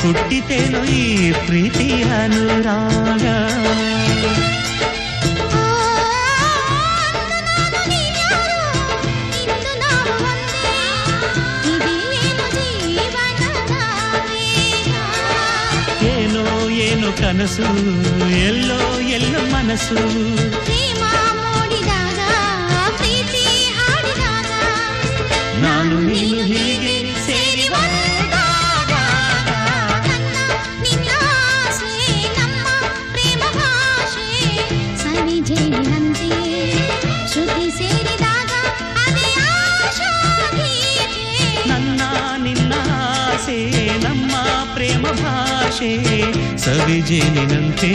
ಹುಟ್ಟಿತೇನೋ ಈ ಪ್ರೀತಿಯ ಅನುರಾಗ. ಏನೋ ಏನೋ ಕನಸು, ಎಲ್ಲೋ ಎಲ್ಲೋ ಮನಸ್ಸು, ನಾನು ನೀನು ಹೀಗೆ ಸೇರಿ ಬಂದಾಗ ನಿನ್ನ ಆಸೆ ನಮ್ಮ ಪ್ರೇಮ ಭಾಷೆ ಸವಿಜೇನಿನಂತೆ ಶ್ರುತಿ ಸೇರಿದಾಗ ಅದೇ ಆಶಾ ಗೀತೆ. ನನ್ನ ನಿನ್ನ ಆಸೆ ನಮ್ಮ ಪ್ರೇಮ ಭಾಷೆ ಸವಿಜೇನಿನಂತೆ